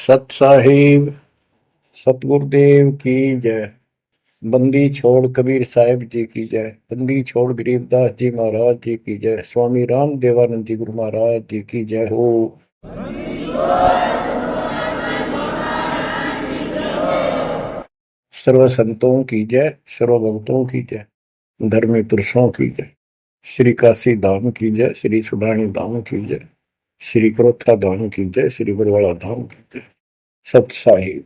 सत साहिब सतगुरुदेव की जय। बंदी छोड़ कबीर साहिब जी की जय। बंदी छोड़ गरीबदास जी महाराज जी की जय। स्वामी राम देवानंद जी गुरु महाराज जी की जय हो। सर्व संतों की जय, सर्व भक्तों की जय, धर्मी पुरुषों की जय। श्री काशी धाम की जय, श्री सुडानी धाम की जय, श्री क्रोथा धाम की जय, श्री बरवाड़ा धाम की जय। सत साहिब।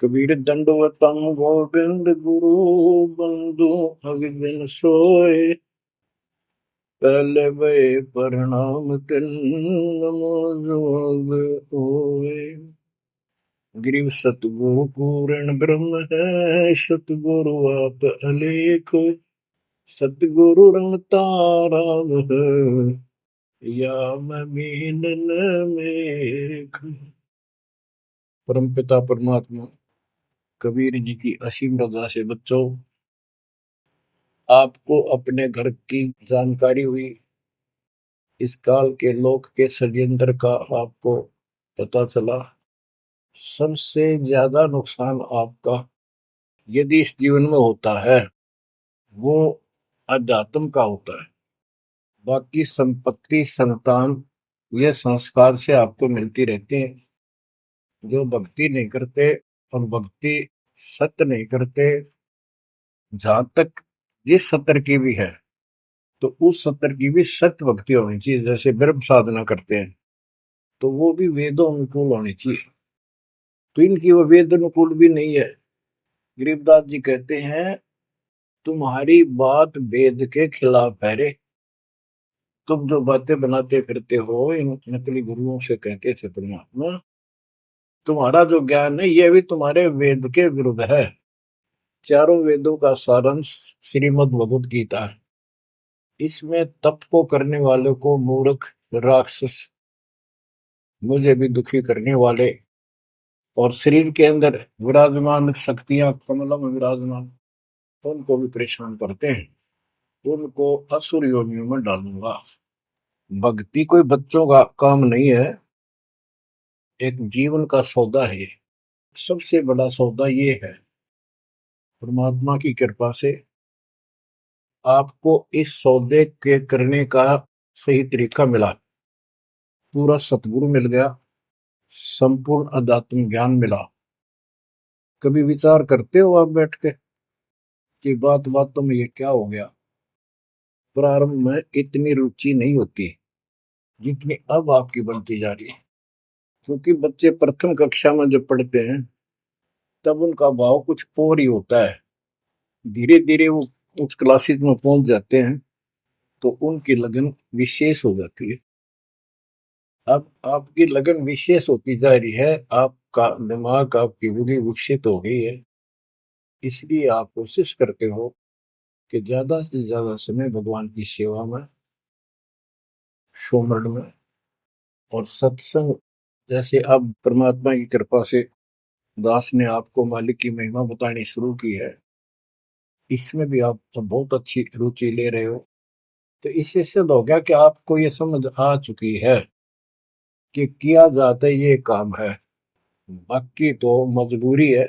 कबीर दंडवतम गोविंद गुरु बंधु अविबिन सोए। पहले भय प्रणाम तिन नमो जोग होए। गिरिव सतगुरु पूर्ण ब्रह्म है, सतगुरु आप अलेख। सतगुरु रमता राम है, या मैं मीनन मेघ। परमपिता परमात्मा कबीर जी की असीम रजा से बच्चों, आपको अपने घर की जानकारी हुई। इस काल के लोक के षड्यंत्र का आपको पता चला। सबसे ज्यादा नुकसान आपका यदि इस जीवन में होता है वो अध्यात्म का होता है। बाकी संपत्ति संतान ये संस्कार से आपको मिलती रहती है। जो भक्ति नहीं करते और भक्ति सत्य नहीं करते, जहां तक जिस सत्र की भी है तो उस सत्र की भी सत्य भक्ति होनी चाहिए। जैसे ब्रह्म साधना करते हैं तो वो भी वेदों अनुकूल होनी चाहिए, तो इनकी वो वेद अनुकूल भी नहीं है। गरीबदास जी कहते हैं तुम्हारी बात वेद के खिलाफ है रे। तुम जो बातें बनाते फिरते हो इन नकली गुरुओं से कहते थे परमात्मा, तुम्हारा जो ज्ञान है ये भी तुम्हारे वेद के विरुद्ध है। चारों वेदों का सारांश श्रीमद् भगवद गीता है। इसमें तप को करने वाले को मूर्ख, राक्षस, मुझे भी दुखी करने वाले और शरीर के अंदर विराजमान शक्तियां कमलों में विराजमान उनको भी परेशान करते हैं, उनको असुर योनियों में डालूंगा। भक्ति कोई बच्चों का काम नहीं है, एक जीवन का सौदा है। सबसे बड़ा सौदा ये है, परमात्मा की कृपा से आपको इस सौदे के करने का सही तरीका मिला। पूरा सतगुरु मिल गया, संपूर्ण अध्यात्म ज्ञान मिला। कभी विचार करते हो आप बैठ के कि बात बातों में ये क्या हो गया? प्रारंभ में इतनी रुचि नहीं होती जितनी अब आपकी बनती जा रही है। क्योंकि बच्चे प्रथम कक्षा में जब पढ़ते हैं तब उनका भाव कुछ और ही होता है। धीरे धीरे वो उस क्लासेज में पहुंच जाते हैं तो उनकी लगन विशेष हो जाती है। अब आपकी लगन विशेष होती जा रही है, आपका दिमाग, आपकी बुद्धि विकसित हो गई है। इसलिए आप कोशिश करते हो कि ज्यादा से ज्यादा समय भगवान की सेवा में, सुमरण में और सत्संग। जैसे अब परमात्मा की कृपा से दास ने आपको मालिक की महिमा बतानी शुरू की है, इसमें भी आप तो बहुत अच्छी रुचि ले रहे हो। तो इससे सिद्ध हो गया कि आपको ये समझ आ चुकी है कि किया जाता ये काम है। बाकी तो मजबूरी है,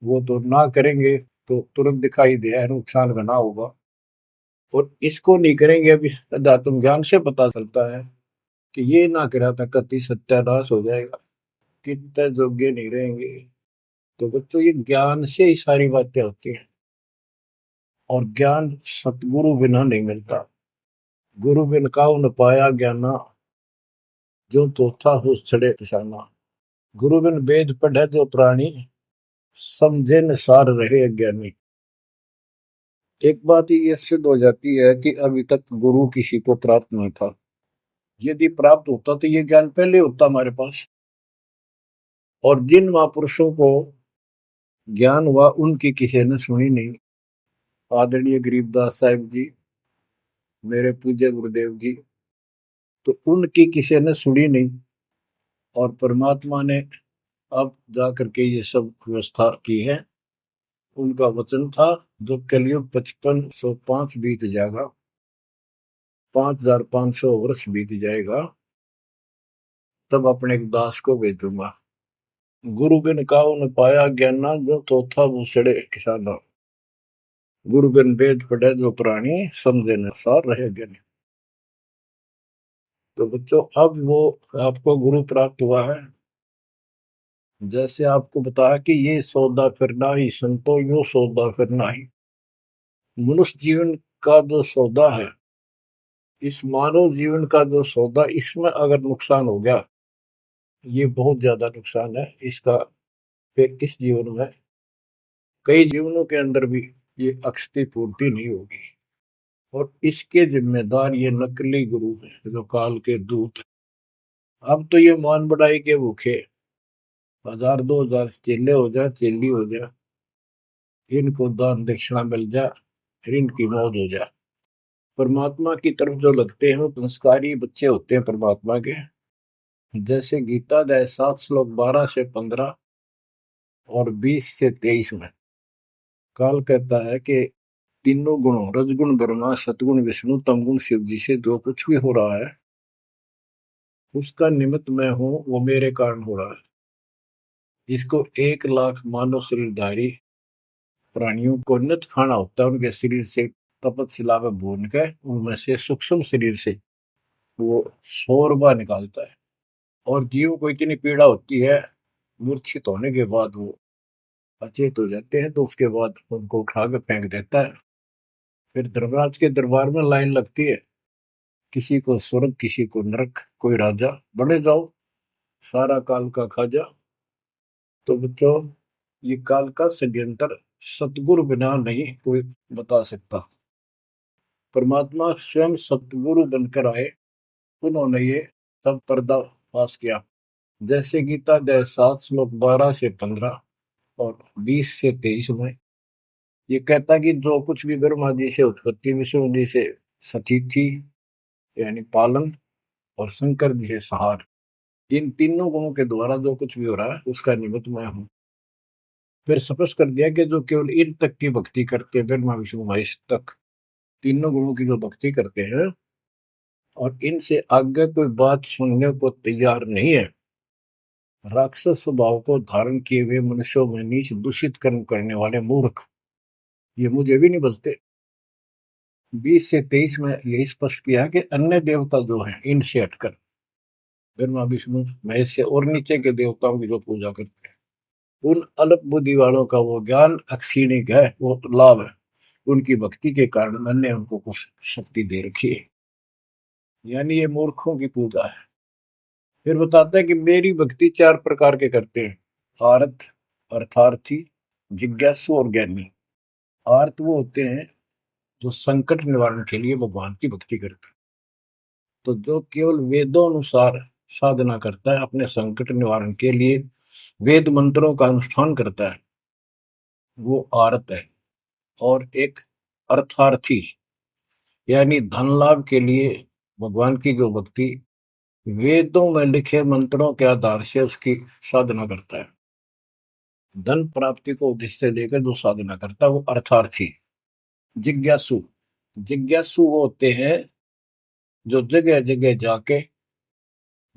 वो तो ना करेंगे तो तुरंत दिखाई दिया है नुकसान बना होगा। और इसको नहीं करेंगे, अभी अध्यात्म ज्ञान से पता चलता है कि ये ना करा था कति सत्यानाश हो जाएगा, कितने योग्य नहीं रहेंगे। तो बच्चों ये ज्ञान से ही सारी बातें होती हैं, और ज्ञान सतगुरु बिना नहीं मिलता। गुरु बिन काऊ न पाया ज्ञाना, जो तो था हो छड़े किसाना। गुरु बिन वेद पढ़े जो प्राणी, समझे न सार रहे अज्ञानी। एक बात ये सिद्ध हो जाती है कि अभी तक गुरु किसी को प्राप्त नहीं था। यदि प्राप्त होता तो ये ज्ञान पहले होता हमारे पास। और जिन महापुरुषों को ज्ञान हुआ उनकी किसी ने सुनी नहीं। आदरणीय गरीबदास साहिब जी, मेरे पूज्य गुरुदेव जी, तो उनकी किसी ने सुनी नहीं। और परमात्मा ने अब जाकर के ये सब व्यवस्था की है। उनका वचन था जो कलयुग 5505 बीत जाएगा, 5500 वर्ष बीत जाएगा, तब अपने एक दास को भेजूंगा। गुरु बिन काहू न पाया ज्ञाना, जो तो था वो चढ़े किसाना। गुरु बिन वेद पढ़े जो प्राणी, समझे न सार रहे ज्ञानी। तो बच्चों, अब वो आपको गुरु प्राप्त हुआ है। जैसे आपको बताया कि ये सौदा फिर नाही, संतो यो सौदा फिर नाही। मनुष्य जीवन का जो सौदा है, इस मानव जीवन का जो सौदा, इसमें अगर नुकसान हो गया, ये बहुत ज्यादा नुकसान है इसका। फिर इस जीवन में, कई जीवनों के अंदर भी ये अक्षति पूर्ति नहीं होगी। और इसके जिम्मेदार ये नकली गुरु हैं, जो काल के दूत। अब तो ये मान बढ़ाई के भूखे, 1000 2000 चेले हो जाए, चेली हो जाए, इनको दान दक्षिणा मिल जाए, फिर इनकी मौज हो जाए। परमात्मा की तरफ जो लगते हैं वो संस्कारी बच्चे होते हैं परमात्मा के। जैसे गीता अध्याय 7 श्लोक 12 से 15 और 20 से 23 में काल कहता है कि तीनों गुणों, रजगुण ब्रह्मा, सतगुण विष्णु, तमगुण शिव जी से जो कुछ भी हो रहा है, उसका निमित्त मैं हूं, वो मेरे कारण हो रहा है। इसको 1 लाख मानव शरीरधारी प्राणियों को नित खाना होता है। उनके शरीर से तपत में भून के, उनमें से सूक्ष्म शरीर से वो शोरबा निकालता है। और जीव को इतनी पीड़ा होती है, मूर्छित होने के बाद वो अचेत हो जाते हैं, तो उसके बाद उनको उठा के फेंक देता है। फिर धर्मराज के दरबार में लाइन लगती है, किसी को स्वर्ग, किसी को नरक, कोई राजा, बने जाओ, सारा काल का खाजा। तो बच्चों, ये काल का षड्यंत्र सतगुरु बिना नहीं कोई बता सकता। परमात्मा स्वयं सतगुरु बनकर आए, उन्होंने ये सब पर्दाफाश किया। जैसे गीता अध्याय 7 श्लोक 12 से 15 और 20 से 23 में ये कहता कि जो कुछ भी ब्रह्मा जी से उत्पत्ति, विष्णु जी से सती थी यानी पालन, और शंकर जी से संहार, इन तीनों गुणों के द्वारा जो कुछ भी हो रहा है, उसका निमित्त मैं हूं। फिर स्पष्ट कर दिया कि जो केवल इन तक की भक्ति करते हैं, ब्रह्मा विष्णु महेश तक तीनों गुणों की जो भक्ति करते हैं, और इनसे आगे कोई बात सुनने को तैयार नहीं है, राक्षस स्वभाव को धारण किए हुए मनुष्यों में नीच दूषित कर्म करने वाले मूर्ख, ये मुझे भी नहीं बचते। 20 से 23 में यही स्पष्ट किया है कि अन्य देवता जो हैं, इनसे हटकर ब्रह्मा विष्णु महेश से और नीचे के देवताओं की जो पूजा करते हैं, उन अल्प बुद्धि वालों का वो ज्ञान अक्षीणिक है, वो लाभ है। उनकी भक्ति के कारण मैंने उनको कुछ शक्ति दे रखी है, यानी ये मूर्खों की पूजा है। फिर बताता है कि मेरी भक्ति 4 प्रकार के करते हैं, आर्त, अर्थार्थी, जिज्ञासु और ज्ञानी। आर्त वो होते हैं जो संकट निवारण के लिए भगवान की भक्ति करते हैं। तो जो केवल वेदों अनुसार साधना करता है, अपने संकट निवारण के लिए वेद मंत्रों का अनुष्ठान करता है, वो आर्त है। और एक अर्थार्थी, यानी धन लाभ के लिए भगवान की जो भक्ति वेदों में लिखे मंत्रों के आधार से उसकी साधना करता है, धन प्राप्ति को उद्देश्य लेकर जो साधना करता है, वो अर्थार्थी। जिज्ञासु, जिज्ञासु वो होते हैं जो जगह जगह जाके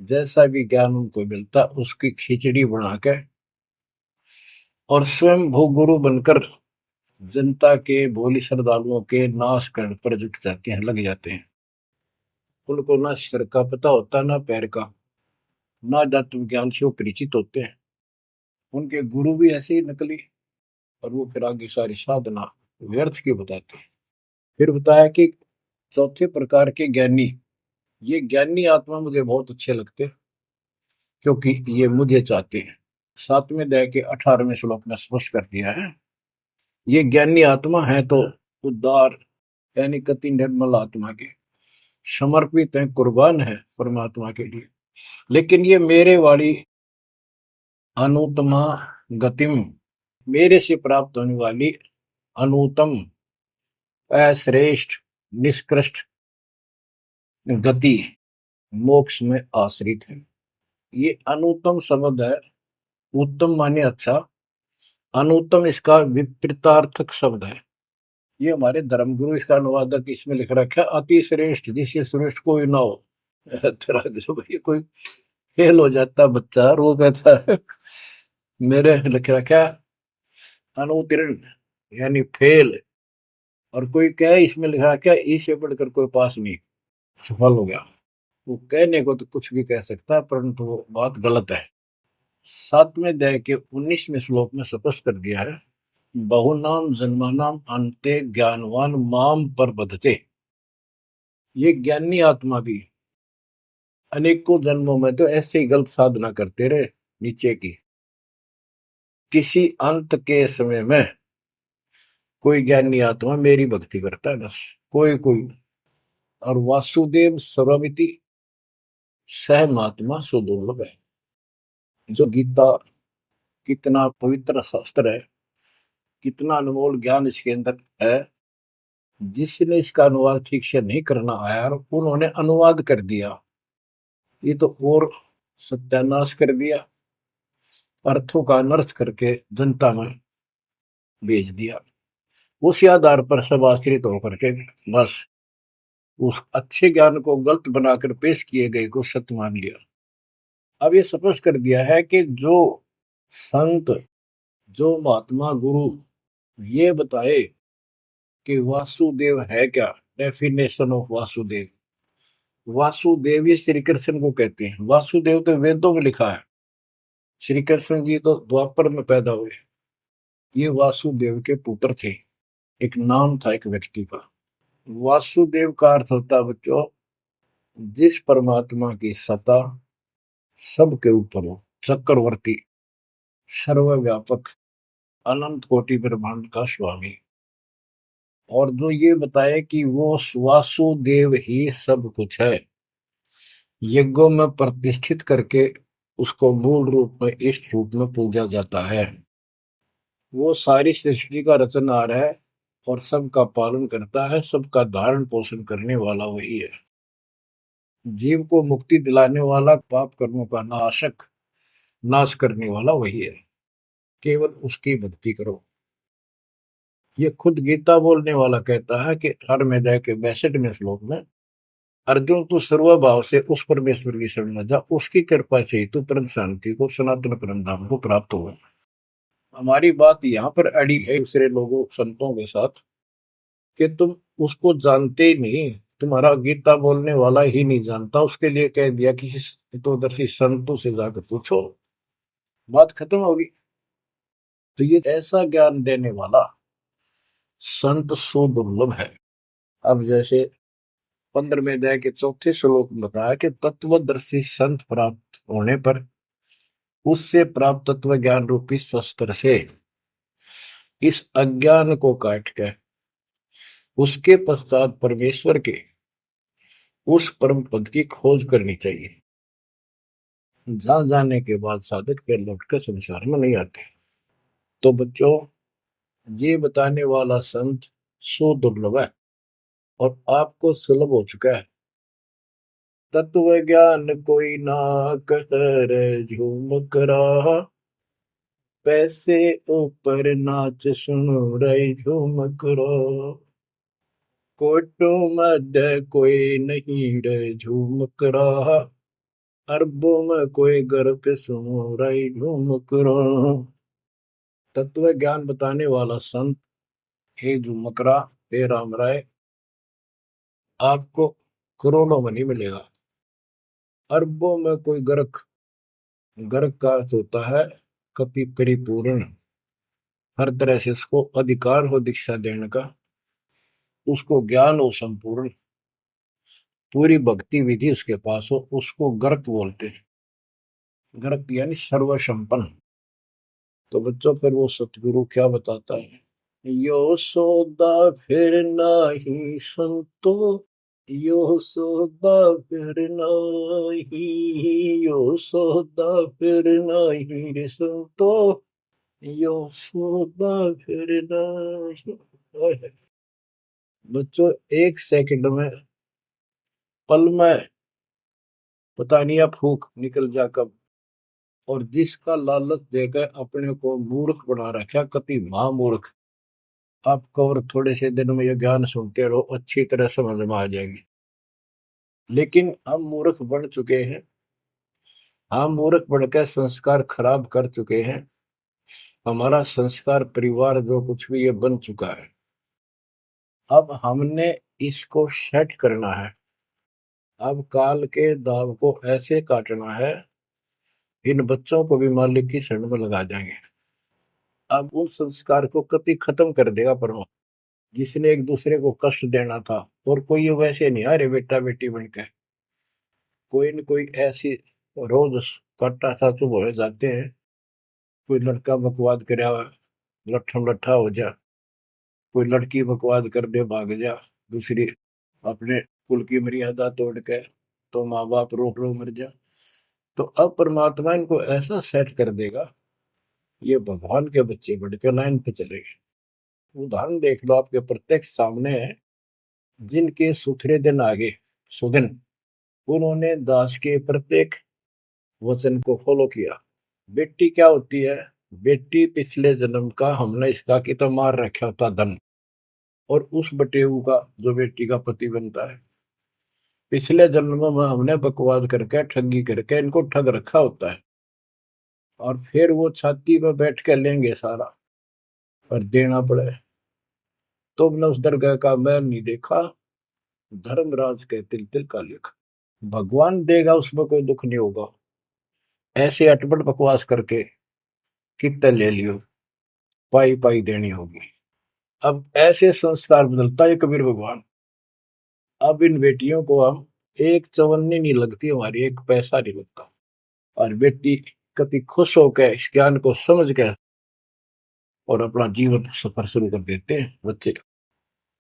जैसा भी ज्ञान उनको मिलता उसकी खिचड़ी बना के और स्वयं भूगुरु बनकर जनता के, भोली श्रद्धालुओं के नाश करने पर जुट जाते हैं, लग जाते हैं। उनको ना सिर का पता होता, ना पैर का, ना तत्व ज्ञान से वो परिचित होते हैं। उनके गुरु भी ऐसे ही नकली, और वो फिर आगे सारी साधना व्यर्थ की बताते हैं। फिर बताया कि चौथे प्रकार के ज्ञानी, ये ज्ञानी आत्मा मुझे बहुत अच्छे लगते हैं, क्योंकि ये मुझे चाहते हैं। 7वें अध्याय के 18वें श्लोक में स्पष्ट कर दिया है, ये ज्ञानी आत्मा है तो उद्धार, यानी कति निर्मल आत्मा के समर्पित है, कुर्बान है परमात्मा के लिए। लेकिन ये मेरे वाली अनुत्तमा गतिम, मेरे से प्राप्त होने वाली अनुत्तम, अश्रेष्ठ, निष्कृष्ट गति मोक्ष में आश्रित है। ये अनुत्तम शब्द है, उत्तम माने अच्छा, अनुत्तम इसका विपरीतार्थक शब्द है। ये हमारे धर्मगुरु इसका अनुवादक इसमें लिख रखा है, अति श्रेष्ठ, जिससे श्रेष्ठ कोई ना हो। तेरा जब ये कोई फेल हो जाता बच्चा और वो कहता है मेरे लिख रखा अनुत्तीर्ण यानी फेल, और कोई कहे इसमें लिखा क्या इससे बढ़कर कोई पास नहीं, सफल हो गया। वो कहने को तो कुछ भी कह सकता है, परंतु वो बात गलत है। 7वें अध्याय के 19वें श्लोक में स्पष्ट कर दिया है, बहुनाम जन्मानाम अंते ज्ञानवान माम पर बधते। ये ज्ञानी आत्मा भी अनेकों जन्मों में तो ऐसे ही गलत साधना करते रहे नीचे की, किसी अंत के समय में कोई ज्ञानी आत्मा मेरी भक्ति करता है, बस कोई कोई। और वासुदेव सर्वमिति सह महात्मा सुदुर्लभ है। जो गीता कितना पवित्र शास्त्र है, कितना अनमोल ज्ञान इसके अंदर है, जिसने इसका अनुवाद ठीक से नहीं करना आया और उन्होंने अनुवाद कर दिया, ये तो और सत्यानाश कर दिया, अर्थों का अनर्थ करके जनता में भेज दिया। उस आधार पर सब आश्रित होकर के बस उस अच्छे ज्ञान को गलत बनाकर पेश किए गए को सत्य मान लिया। अब ये स्पष्ट कर दिया है कि जो संत, जो महात्मा गुरु ये बताए कि वासुदेव है क्या, डेफिनेशन ऑफ वासुदेव। वासुदेव ये श्री कृष्ण को कहते हैं। वासुदेव तो वेदों में लिखा है, श्री कृष्ण जी तो द्वापर में पैदा हुए। ये वासुदेव के पुत्र थे, एक नाम था एक व्यक्ति का। वासुदेव का अर्थ होता है बच्चों, जिस परमात्मा की सत्ता सबके ऊपर हो, चक्रवर्ती, सर्वव्यापक, अनंत कोटि ब्रह्मांड का स्वामी। और जो ये बताए कि वो वासुदेव ही सब कुछ है, यज्ञों में प्रतिष्ठित करके उसको मूल रूप में इष्ट रूप में पूजा जाता है। वो सारी सृष्टि का रचनहार है और सबका पालन करता है, सबका धारण पोषण करने वाला वही है। जीव को मुक्ति दिलाने वाला, पाप कर्मों का नाशक, नाश करने वाला वही है। केवल उसकी भक्ति करो। ये खुद गीता बोलने वाला कहता है कि हर अध्याय के 62वें श्लोक में, अर्जुन तू सर्वभाव से उस परमेश्वर की शरण में जा, उसकी कृपा से ही तू परम शांति को, सनातन परम धाम को प्राप्त होगा। हमारी बात यहाँ पर अड़ी है दूसरे लोगों संतों के साथ कि तुम उसको जानते ही नहीं, तुम्हारा गीता बोलने वाला ही नहीं जानता, उसके लिए कह दिया किसी हितोदर्शी संतों से जाकर पूछो, बात खत्म होगी। तो ये ऐसा ज्ञान देने वाला संत सुदुर्लभ है। अब जैसे 15वें अध्याय के 4थे श्लोक में बताया कि तत्वदर्शी संत प्राप्त होने पर उससे प्राप्त तत्व ज्ञान रूपी शस्त्र से इस अज्ञान को काट के उसके पश्चात परमेश्वर के उस परम पद की खोज करनी चाहिए। जहां जाने के बाद साधक फिर लौटकर संसार में नहीं आते। तो बच्चों, ये बताने वाला संत सुदुर्लभ है और आपको सुलभ हो चुका है। तत्व ज्ञान कोई ना कर झूम करा, पैसे ऊपर नाच सुनो रही झूम करो, कोटो मध्य कोई नहीं रे झूम करा, अरबों में कोई गर्क सुनो रही झूम करो। तत्व ज्ञान बताने वाला संत हे झुमकरा, हे राम राय, आपको करोड़ों में नहीं मिलेगा, अरबों में कोई गर्क। गर्क का अर्थ होता है कपि परिपूर्ण, हर तरह से उसको अधिकार हो दीक्षा देने का, उसको ज्ञान हो संपूर्ण, पूरी भक्ति विधि उसके पास हो, उसको गर्क बोलते हैं। गर्क यानी सर्वसंपन्न। तो बच्चों, फिर वो सतगुरु क्या बताता है, यो सौदा फिर नाही संतो, यो सौदा फिर नाही, यो सौदा फिर नाही रे संतो, यो सौदा फिर नाही। बच्चों, एक सेकंड में, पल में पता नहीं आप फूक निकल जा कब, और जिसका लालच देकर अपने को मूर्ख बना रखा, कति महामूर्ख। आपको और थोड़े से दिन में ये ज्ञान सुनते रहो, अच्छी तरह समझ में आ जाएगी। लेकिन हम मूर्ख बन चुके हैं, हम मूर्ख बनकर संस्कार खराब कर चुके हैं। हमारा संस्कार परिवार जो कुछ भी ये बन चुका है, अब हमने इसको सेट करना है। अब काल के दाव को ऐसे काटना है, इन बच्चों को भी मालिक की शरण में लगा जाएंगे। अब उस संस्कार को कभी खत्म कर देगा परमात्मा। जिसने एक दूसरे को कष्ट देना था, और कोई वैसे नहीं आ रहे बेटा बेटी बनकर, कोई न कोई ऐसी रोज कट्टा सा चुप हो जाते हैं। कोई लड़का बकवाद करे लट्ठम लट्ठा हो जा, कोई लड़की बकवाद कर दे भाग जा, दूसरी अपने कुल की मर्यादा तोड़ के तो माँ बाप रोक लो मर जा। तो अब परमात्मा इनको ऐसा सेट कर देगा, ये भगवान के बच्चे बढ़ के लाइन पे चलेंगे। उदाहरण देख लो, आपके प्रत्यक्ष सामने है। जिनके सुथरे दिन आगे सुदिन, उन्होंने दास के प्रत्येक वचन को फॉलो किया। बेटी क्या होती है? बेटी पिछले जन्म का हमने इसका की तो मार रखा होता धन, और उस बटेऊ का जो बेटी का पति बनता है, पिछले जन्म में हमने बकवाद करके ठगी करके इनको ठग रखा होता है। और फिर वो छाती पर बैठ कर लेंगे सारा, और देना पड़े। तुमने उस दरगाह का मैल नहीं देखा, धर्मराज के तिल तिल का लेखा। भगवान देगा, उसमें कोई दुख नहीं होगा। ऐसे अटपट बकवास करके कितने ले लियो, पाई पाई देनी होगी। अब ऐसे संस्कार बदलता है कबीर भगवान। अब इन बेटियों को हम एक चवन्नी नहीं लगती हमारी, एक पैसा नहीं लगता। और बेटी कति खुश होकर इस ज्ञान को समझ के और अपना जीवन सफर शुरू कर देते हैं। बच्चे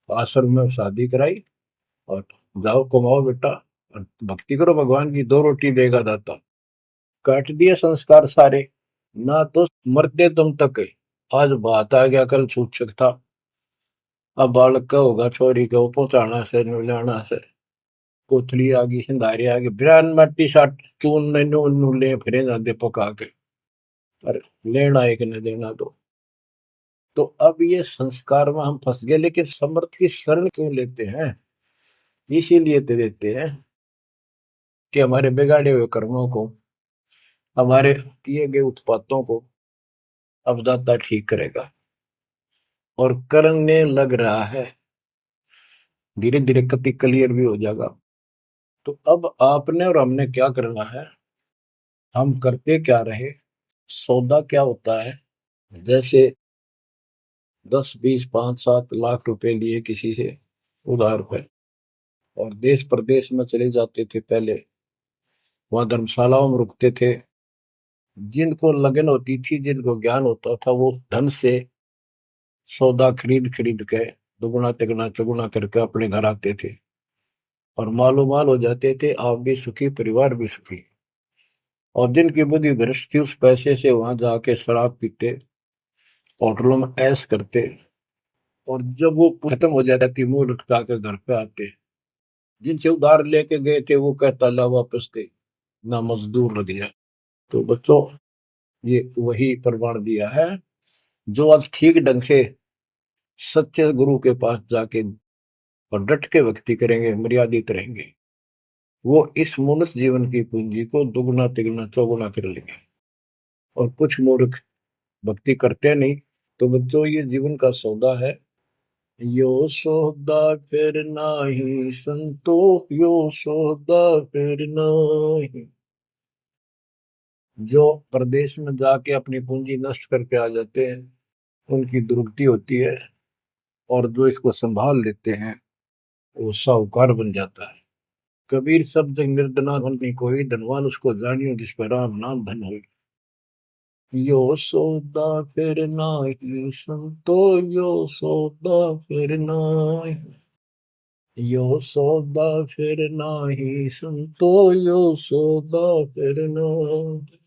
आश्रम में शादी कराई, और जाओ कमाओ बेटा, और भक्ति करो भगवान की, 2 रोटी देगा दाता। काट दिए संस्कार सारे, ना तो मरते तुम तक है। आज बात आ गया, कल छूट सकता। अब बालक का होगा, छोरी को पहुंचाना से नुलाना से, कोथली आ गई, सिंधारी आ गई, बिरान मट्टी साट चून नू ले फिरे जाते पका के, पर लेना एक न देना दो। तो अब ये संस्कार में हम फंस गए। लेकिन समर्थ की शरण क्यों लेते हैं? इसीलिए तो देते हैं कि हमारे बिगाड़े हुए कर्मों को, हमारे किए गए उत्पातों को अब दाता ठीक करेगा। और करने लग रहा है, धीरे धीरे कति क्लियर भी हो जाएगा। तो अब आपने और हमने क्या करना है, हम करते क्या रहे। सौदा क्या होता है? जैसे 10, 20, 5, 7 लाख रुपए लिए किसी से उधार पे, और देश प्रदेश में चले जाते थे पहले, वहां धर्मशालाओं में रुकते थे। जिनको लगन होती थी, जिनको ज्ञान होता था, वो धन से सौदा खरीद खरीद के दुगुना तिगुना चौगुना करके अपने घर आते थे, और मालो माल हो जाते थे। आप भी सुखी, परिवार भी सुखी। और जिनकी बुद्धि भ्रष्ट थी, उस पैसे से वहां जाके शराब पीते, होटलों में ऐश करते, और जब वो खत्म हो जाती, मुंह लटका के घर पे आते। जिनसे उधार लेके गए थे, वो कहता ला वापस थे, ना मजदूर लग गया। तो बच्चों, ये वही प्रमाण दिया है। जो आज ठीक ढंग से सच्चे गुरु के पास जाके और डट के भक्ति करेंगे, मर्यादित रहेंगे, वो इस मनुष्य जीवन की पूंजी को दुगुना तिगुना चौगुना कर लेंगे। और कुछ मूर्ख भक्ति करते नहीं। तो बच्चों, ये जीवन का सौदा है। यो सौदा फिर नाही संतो, यो सौदा फिर नाही। जो प्रदेश में जाके अपनी पूंजी नष्ट करके आ जाते हैं, उनकी दुर्गति होती है। और जो इसको संभाल लेते हैं, वो साहूकार बन जाता है। कबीर सब जग निर्धना धन नहीं कोई, धनवान उसको जानियो जिस पर राम नाम धन हो। यो सौदा फिर नाही संतो, यो सौदा फिर नाही। यो सौदा फिर नाही संतो, यो सौदा फिर नाही।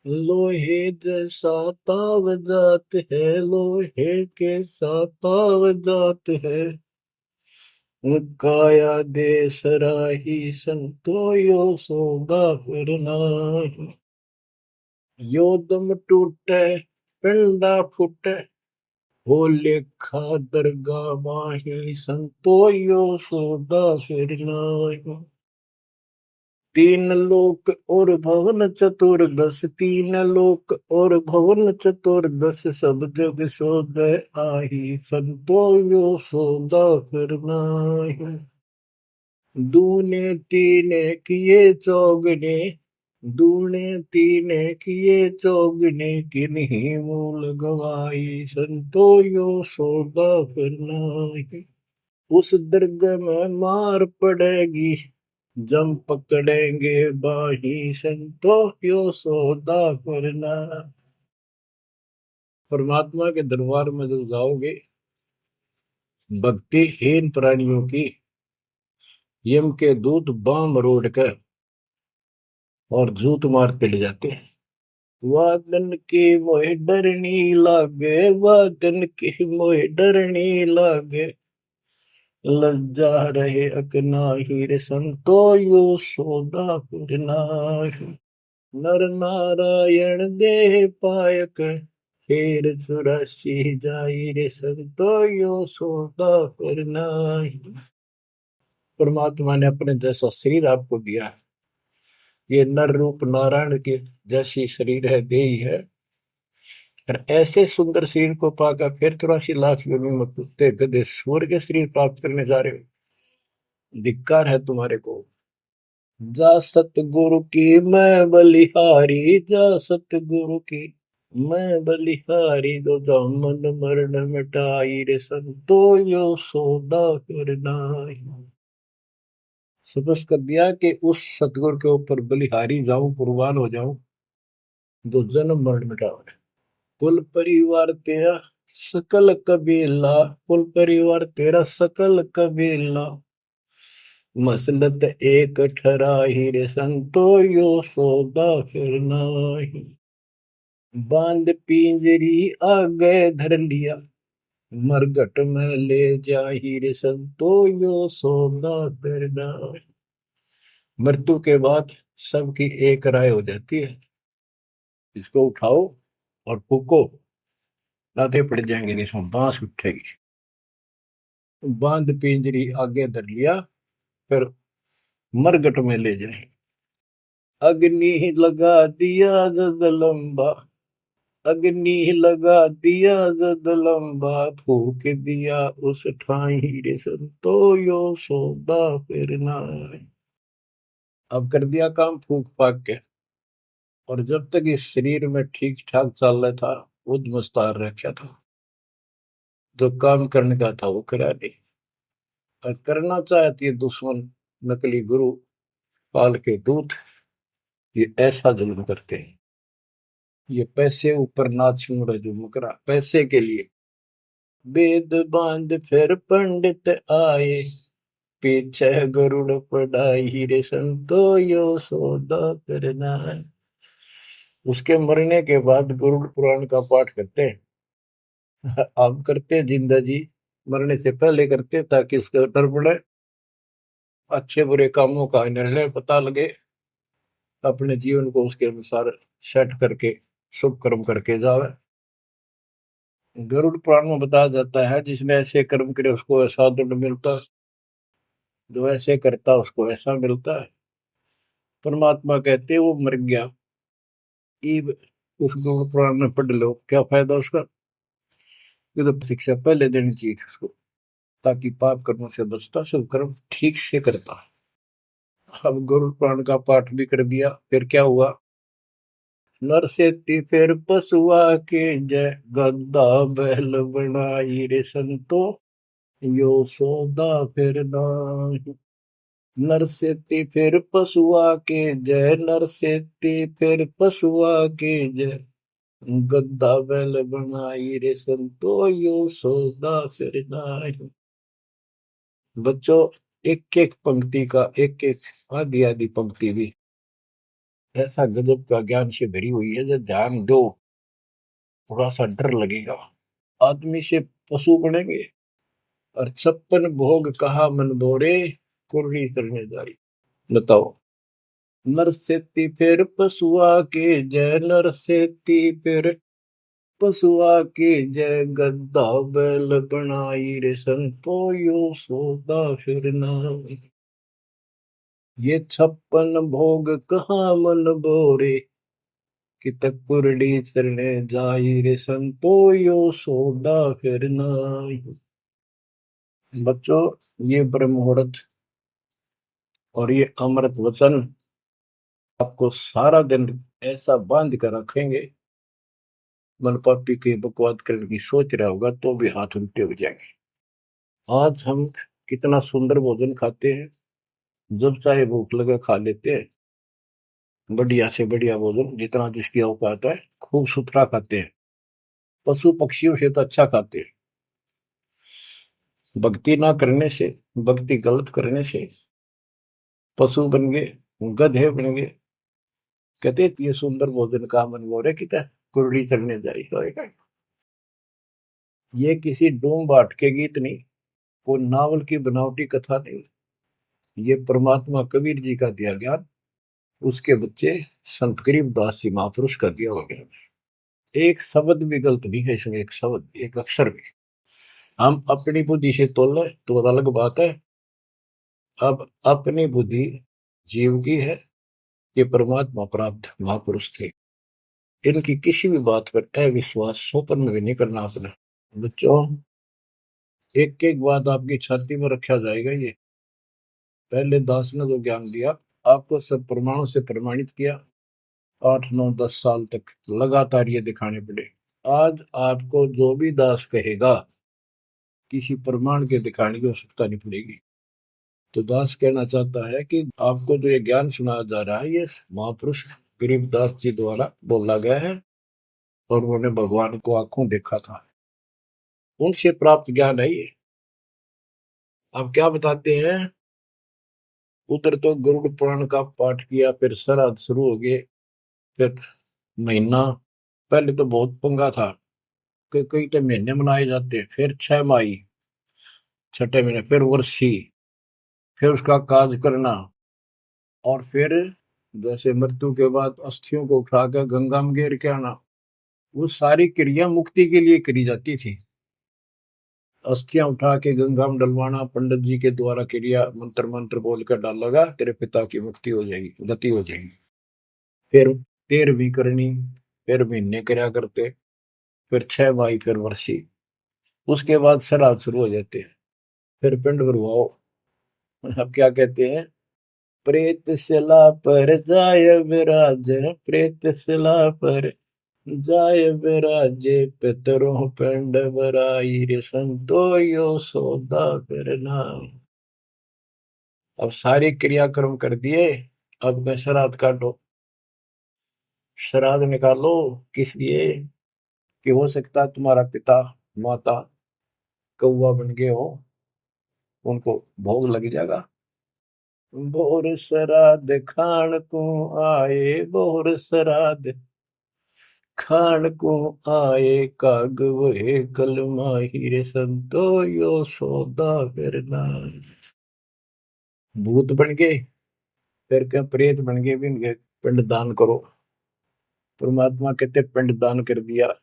लोहे जैसा ताव जात है, लोहे के साथ ताव जात है। काया दे सराही संतो, यो सौदा फिर नाही। यो दम टूटे पिंडा फूटे, हो लेखा दरगाह माही संतो, यो सौदा फिर नाही। तीन लोक और भवन चतुर्दश, तीन लोक और भवन चतुर्दश, सब जग सोदय आही, संतो यो सौदा फिर नाही। दूने तीने किए चौगने, दूने तीने किए चौगने, किन्हीं मूल गवाई, संतो यो सौदा फिर नाही। उस दर्ग में मार पड़ेगी, जम पकड़ेंगे बाही, संतो यो सौदा करना। परमात्मा के दरबार में जब जाओगे, भक्तिहीन प्राणियों की यम के दूत बाम रोड कर और जूत मारते ले जाते हैं। वादन की मोह डरनी लागे, वादन की मोह डरनी लागे, लज्जा रहे अकनाही, रे संतो यो सौदा फिर नाही। नर नारायण देह पायक, फिर 84 जाई, रे संतो यो सौदा फिर नाही। परमात्मा ने अपने जैसा शरीर आपको दिया है, ये नर रूप नारायण के जैसी शरीर है, देही है, और ऐसे सुंदर शरीर को पाकर फिर 84 लाख योनि में कुत्ते गधे सूर के शरीर प्राप्त करने जा रहे हो। धिक्कार है तुम्हारे को। जा सतगुरु की मैं बलिहारी, जा सतगुरु की मैं बलिहारी, दो जामन मरण मिटाई, रे संतो यो सौदा फिर नाही। सपस कर दिया कि उस सतगुरु के ऊपर बलिहारी जाऊं, कुर्बान हो जाऊं, दो जन्म मरण मिटाओ। कुल परिवार तेरा सकल कबीला, कुल परिवार तेरा सकल कबीला, मसलत एक ठराही, रे संतो यो सौदा फिर नाही। बांध पिंजरी आगे धर लिया, मरघट में ले जाही, रे संतो यो सौदा फिर नाही। मृत्यु के बाद सबकी एक राय हो जाती है, इसको उठाओ और फूको, लाते पड़ जाएंगे, इसमें बांस उठेगी। बांध पिंजरी आगे धर लिया, फिर मरघट में ले जाए। अग्नि लगा दिया जद लंबा, अग्नि लगा दिया जद लंबा, फूक दिया उस ठाई, रे संतो यो सौदा फिर नाही। अब कर दिया काम फूक फाक के, और जब तक इस शरीर में ठीक ठाक चल रहा था, उद मुस्तार रखा था, जो काम करने का था वो करा नहीं, और करना चाहती है दुश्मन नकली गुरु काल के दूत, ये ऐसा जुल्म करते हैं। ये पैसे ऊपर नाच मुड़ा जो मुकरा पैसे के लिए। वेद बांध फिर पंडित आए, पीछे गरुड़ पढ़ाई, रे संतो यो सौदा करना है। उसके मरने के बाद गरुड़ पुराण का पाठ करते हैं। आप करते हैं जिंदा जी, मरने से पहले करते ताकि उसका डर पड़े, अच्छे बुरे कामों का निर्णय पता लगे, अपने जीवन को उसके अनुसार सेट करके शुभ कर्म करके जावे। गरुड़ पुराण में बताया जाता है, जिसने ऐसे कर्म करे उसको ऐसा दंड मिलता है, जो ऐसे करता उसको ऐसा मिलता है। परमात्मा कहते वो मर गया, ईब उस गरुड़ पुराण में पढ़ लो, क्या फायदा उसका। ये तो शिक्षा पहले देनी चाहिए उसको, ताकि पाप कर्मों से बचता, शुभ कर्म ठीक से करता। अब गरुड़ पुराण का पाठ भी कर दिया, फिर क्या हुआ। नर से फिर पशुआ के जय, गद्दा बैल बनाई, रे संतो यो सौदा फिर नाही। नर से फिर पशुआ के जय, नर से फिर पशुआ के जय, गद्दा बैल बनाई, रे संतो यो सौदा फिर नाही। बच्चों, एक एक पंक्ति का एक एक आधी आधी पंक्ति भी ऐसा गजब का ज्ञान से भरी हुई है, जब ध्यान दो थोड़ा सा डर लगेगा। आदमी से पशु बनेंगे, और 56 भोग कहा मन बोरे, कुर्री करने जारी। बताओ। नर सेती फिर पशुआ के जय, नर सेती फिर पशुआ के जय, गद्दा बैल बनाई, रे संतो यो सौदा फिर नाही। ये 56 भोग कहाँ मन बोरे, कि तक कुरडी चरणे जाई रे संतो यो सौदा फिर नाई। बच्चों, ये ब्रह्म मुहूर्त और ये अमृत वचन आपको सारा दिन ऐसा बांध कर रखेंगे, मन पापी के बकवाद करने की सोच रहा होगा तो भी हाथ उल्टे हो जाएंगे। आज हम कितना सुंदर भोजन खाते हैं, जब चाहे भूख लगे खा लेते हैं, बढ़िया से बढ़िया भोजन जितना जिसकी औकात है खूब सुथरा खाते हैं, पशु पक्षियों से तो अच्छा खाते हैं। भक्ति ना करने से, भक्ति गलत करने से पशु बन गए, गधे बन गए। कहते ये सुंदर भोजन का मन गोरे किता कुरड़ी चढ़ने जाई होएगा। ये किसी डूम बाट के गीत नहीं, वो नावल की बनावटी कथा नहीं, ये परमात्मा कबीर जी का दिया ज्ञान, उसके बच्चे संत गरीबदास जी महापुरुष का दिया हुआ ज्ञान। एक शब्द भी गलत नहीं है इसमें, एक शब्द एक अक्षर भी। हम अपनी बुद्धि से तोल तो अलग बात है। अब अपनी बुद्धि जीव की है, ये परमात्मा प्राप्त महापुरुष थे, इनकी किसी भी बात पर अविश्वास स्वप्न भी नहीं करना अपने। बच्चों, एक एक बात आपकी छाती में रखा जाएगा। ये पहले दास ने जो ज्ञान दिया आपको सब प्रमाणों से प्रमाणित किया, 8 9 10 साल तक लगातार ये दिखाने पड़े। आज आपको जो भी दास कहेगा किसी प्रमाण के दिखाने की आवश्यकता नहीं पड़ेगी। तो दास कहना चाहता है कि आपको जो ये ज्ञान सुनाया जा रहा है ये महापुरुष गरीबदास जी द्वारा बोला गया है, और उन्होंने भगवान को आंखों देखा था, उनसे प्राप्त ज्ञान है ये। अब क्या बताते हैं, उधर तो गरुड़ पुराण का पाठ किया, फिर श्राद्ध शुरू हो गए, फिर महीना, पहले तो बहुत पंगा था कि कई तो महीने मनाए जाते, फिर 6 माही, छठे महीने, फिर वर्षी, फिर उसका काज करना, और फिर जैसे मृत्यु के बाद अस्थियों को उठाकर गंगा में गिर के आना। वो सारी क्रिया मुक्ति के लिए करी जाती थी। अस्थियां उठा के गंगा में डलवाना, पंडित जी के द्वारा क्रिया मंत्र मंत्र बोलकर डालेगा, तेरे पिता की मुक्ति हो जाएगी, गति हो जाएगी। फिर 13वीं करनी, फिर महीने कर्या करते, फिर 6 माही, फिर वर्षी, उसके बाद श्राद्ध शुरू हो जाते हैं, फिर पिंड भरवाओ। अब क्या कहते हैं, प्रेत शिला पर जाय विराज, प्रेत शिला पर जाय विराजे, पितरों पिंड भराई रे संतो यो सौदा फिर नाई। अब सारे क्रियाक्रम कर दिए, अब मैं श्राद्ध काटो, श्राद्ध निकालो। किस लिए कि हो सकता है तुम्हारा पिता माता कौवा बन गए हो, उनको भोग लग जाएगा। बोर श्राद्ध खान को आए, बोर श्राद्ध खान को आए, काग वहे कल माही रे संतो यो सौदा फिर नाई। भूत बन गए, फिर क्या प्रेत बन गए, भी इनके पिंड दान करो। परमात्मा कहते पिंड दान कर दिया,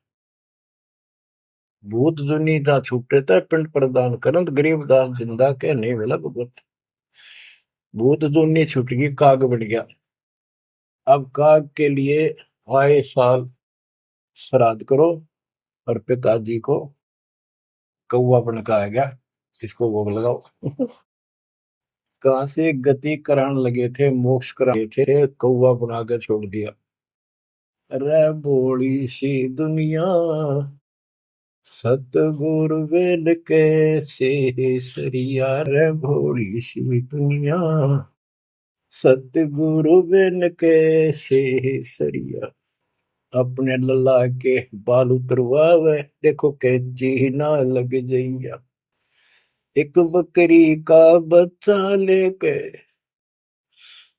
भूत जो नींदा छूटे था पिंड प्रदान करंत, गरीब दास जिंदा के नहीं मिला भगवत। भूत जो नहीं छूट गई, काग बन गया। अब काग के लिए आए साल श्राद्ध करो, और पिताजी को कौवा बन का आ गया, इसको भोग लगाओ। कहां से गति कराने लगे थे, मोक्ष कराने थे, कौवा बना के छोड़ दिया। अरे भोली सी दुनिया, सतगुरु वेद कैसे सरिया, रे भोली सी दुनिया, सतगुरु वेद कैसे सरिया। अपने लल्ला के बाल उतरवावे, देखो कैची ना लग जइया। एक बकरी का बच्चा लेके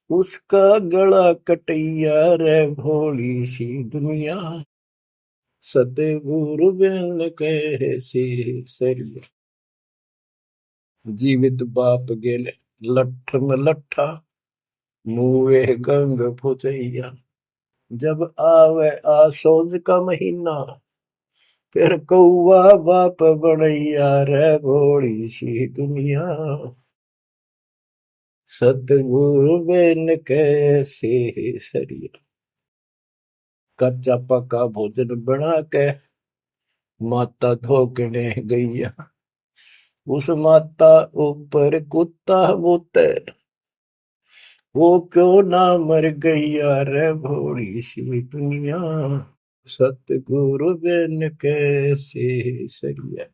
उसका गला कटैया, रे भोली सी दुनिया, सतगुरु बिन कैसे सरिया। जीवित बाप गेले लठ में लट्ठा, मुए गंग फुचैया। जब आवे आसोज का महीना, फिर कौवा बाप बनैया, रे भोली सी दुनिया, सतगुरु बिन कैसे सरिया। कच्चा पका भोजन बना के माता धोकने गैया, उस माता ऊपर कुत्ता बोते, वो क्यों ना मर गैया रे भोली सी दुनिया। सतगुरु बिन कैसे सरिया।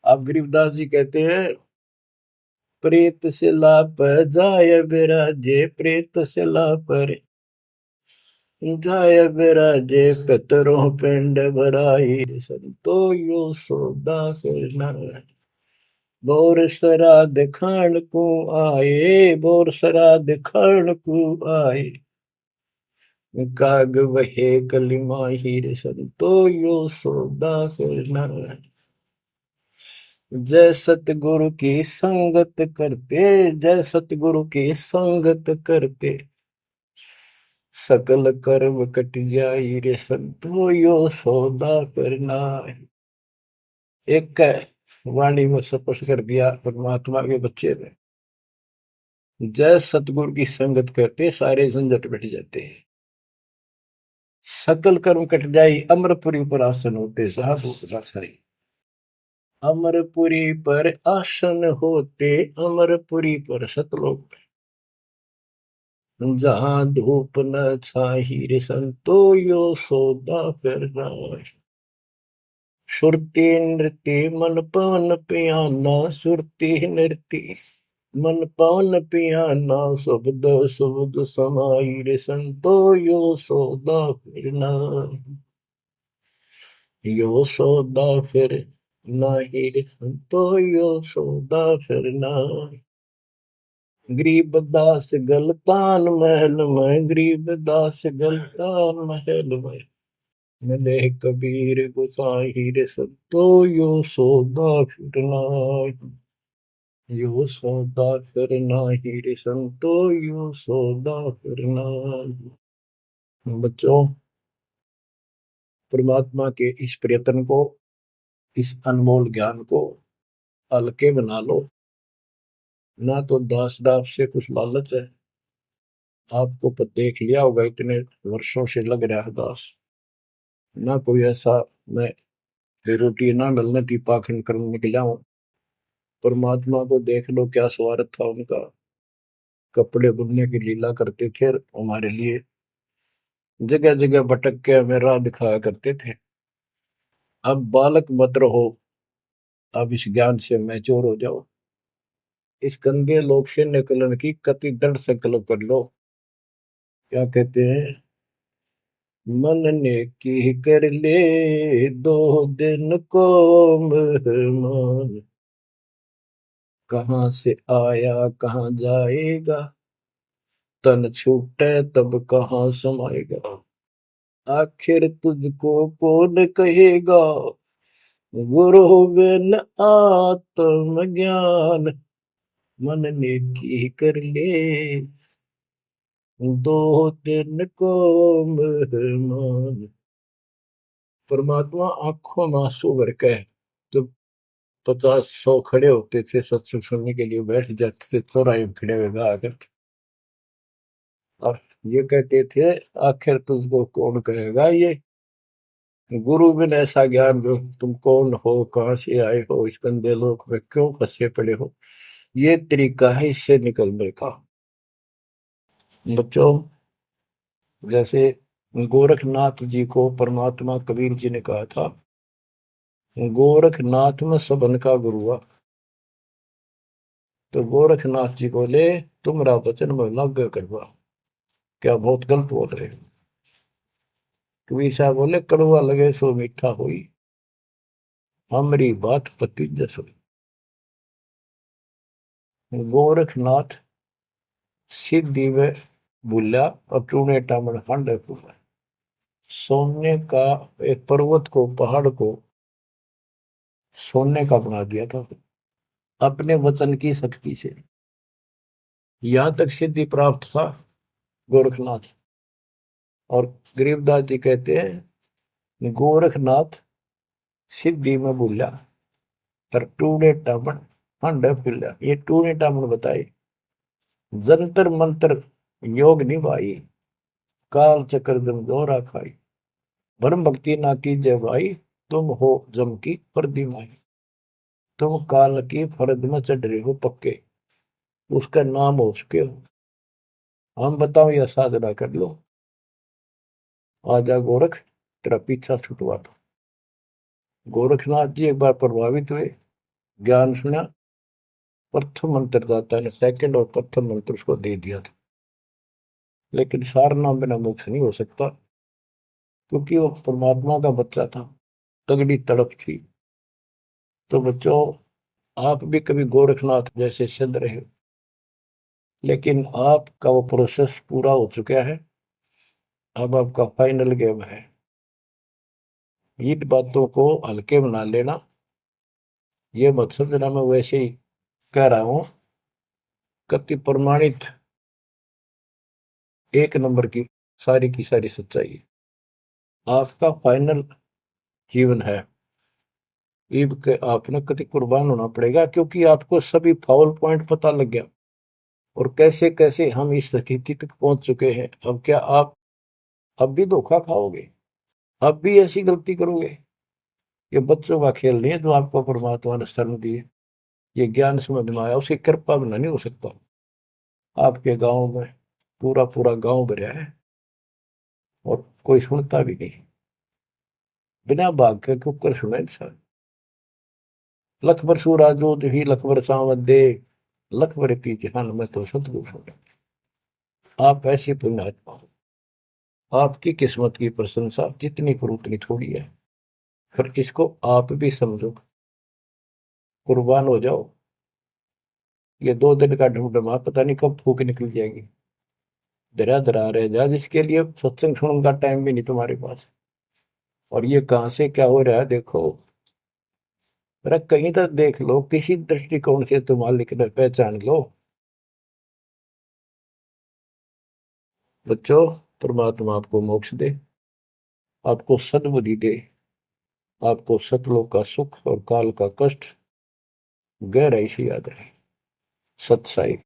अब गरीबदास जी कहते हैं, प्रेत शिला पर जाय बिराजे, प्रेत शिला पर जाय बिराजे, पितरों पिंड भराई, संतो यो सौदा करना। बोर श्राद्ध खान को आए, बोर श्राद्ध खान को आए, काग वहे कलिमा हीर, संतो यो सौदा करना। जय सतगुरु की संगत करते, जय सतगुरु की संगत करते, सकल कर्म कट जाई रे संतो यो सौदा करना। एक वाणी में स्पष्ट कर दिया परमात्मा के बच्चे ने, जय सतगुरु की संगत करते सारे झंझट मिट जाते हैं, सकल कर्म कट जाई, अमरपुरी पर आसन होते साधु सही। अमरपुरी पर आसन होते, अमरपुरी पर सतलोक, जहां धूप न छाही रे संतो यो सौदा करना। सुरती नृत्य मन पवन पियाना, सुरती नृत्य मन पवन पियाना, शब्द शब्द समाई रे संतो यो सौदा फिरना। यो सौदा फिर नाही रे संतो यो सौदा फिरना। गरीबदास गलतान महल में, गरीबदास गलतान महल में, मिले कबीर गुसाही रे संतो यो सौदा फिरना। यो सौदा फिरना ही रे संतो यो सौदा फिरना। बच्चों, परमात्मा के इस प्रयत्न को, इस अनमोल ज्ञान को हल्के बना लो। ना तो दास दास से कुछ लालच है, आपको देख लिया होगा इतने वर्षों से लग रहा है दास, ना कोई ऐसा मैं रोटी ना मिलने थी पाखंड करने निकला हूं। परमात्मा को देख लो क्या स्वार्थ था उनका, कपड़े बुनने की लीला करते थे हमारे लिए, जगह जगह भटक के हमें राह दिखाया करते थे। अब बालक मत रहो, अब इस ज्ञान से मैच्योर हो जाओ, इस गंदे लोक से निकलने की कति दृढ़ संकल्प कर लो। क्या कहते हैं, मन ने की कर ले 2 दिन को मेहमान, कहाँ से आया कहाँ जाएगा, तन छूटे तब कहाँ समाएगा। आखिर तुझको कौन कहेगा, गुरु बिन आत्म ज्ञान, मन ने की कर ले 2 दिन को मेहमान। परमात्मा आंखों में आंसू भर के जब 50-100 खड़े होते थे सत्संग सुनने के लिए, बैठ जाते थे चौराहे में खड़े हुए आकर, और ये कहते थे आखिर तुझको कौन कहेगा, ये गुरु बिन ऐसा ज्ञान जो तुम कौन हो, कहां से आए हो, इस गंदे लोक में क्यों फंसे पड़े हो, ये तरीका है इससे निकलने का। बच्चों, जैसे गोरखनाथ जी को परमात्मा कबीर जी ने कहा था, गोरखनाथ में सबन का गुरु हुआ, तो गोरखनाथ जी बोले तुमरा वचन में लाग करवा, क्या बहुत गलत बोल रहे हो। कबीर साहब बोले कड़वा लगे सो मीठा हुई, हमारी बात पति जस हुई। गोरखनाथ सिद्धि में भूला और टूने टामन खंड फूला, सोने का एक पर्वत को, पहाड़ को सोने का बना दिया था अपने वचन की शक्ति से। यहां तक सिद्धि प्राप्त था गोरखनाथ। और गरीबदास जी कहते हैं गोरखनाथ सिद्धि में भूला और टूने टामन खंड फूला। ये टूने टामन बताए जंतर मंत्र योग निभाई, काल चक्र जम जोरा खाई, भरम भक्ति ना कीजिए भाई, तुम हो जम की फर्दी माई। तुम काल की फर्द में चढ़ रहे हो पक्के, उसका नाम हो चुके हो। हम बताओ या साधना कर लो, आजा गोरख तेरा पीछा छुटवा दो। गोरखनाथ जी एक बार प्रभावित हुए, ज्ञान सुना, प्रथम मंत्र दाता ने सेकंड और प्रथम मंत्र उसको दे दिया था। लेकिन सार नाम बिना मोक्ष नहीं हो सकता, क्योंकि वो परमात्मा का बच्चा था, तगड़ी तड़प थी। तो बच्चों, आप भी कभी गोरखनाथ जैसे सिद्ध रहे, लेकिन आपका वो प्रोसेस पूरा हो चुका है। अब आपका फाइनल गेम है। इन बातों को हल्के में ना लेना, ये मत समझना मैं वैसे ही कह रहा हूं। कति प्रमाणित एक नंबर की सारी सच्चाई है। आपका फाइनल जीवन है, ईब के आपने कति कुर्बान होना पड़ेगा, क्योंकि आपको सभी फाउल पॉइंट पता लग गया और कैसे कैसे हम इस स्थिति तक पहुंच चुके हैं। अब क्या आप अब भी धोखा खाओगे? अब भी ऐसी गलती करोगे? ये बच्चों का खेल नहीं है जो आपको परमात्मा ने शरण दी है। ये ज्ञान समझ में आया, उसकी कृपा बिना नहीं हो सकता। आपके गांव में पूरा पूरा गांव भरा है और कोई सुनता भी नहीं। बिना भाग के कुकर सुना इंसान। लख बर सूरा जो ही लख बर सावन दे, लख बर की जहान में तो सतगुरु सुने। आप ऐसी पुण्यात्मा हो, आपकी किस्मत की प्रशंसा जितनी करो उतनी थोड़ी है। फिर इसको आप भी समझो, कुर्बान हो जाओ। ये 2 दिन का ढूंढमा पता नहीं कब फूक निकल जाएगी। धरा धरा रह जा, जिसके लिए सत्संग सुनने का टाइम भी नहीं तुम्हारे पास। और ये कहां से क्या हो रहा है देखो, अरे कहीं तक देख लो, किसी दृष्टिकोण से तुम मालिक ने पहचान लो। बच्चों, परमात्मा आपको मोक्ष दे, आपको सद्बुद्धि दे, आपको सतलोक का सुख और काल का कष्ट गहराई से याद रहे। सत साई।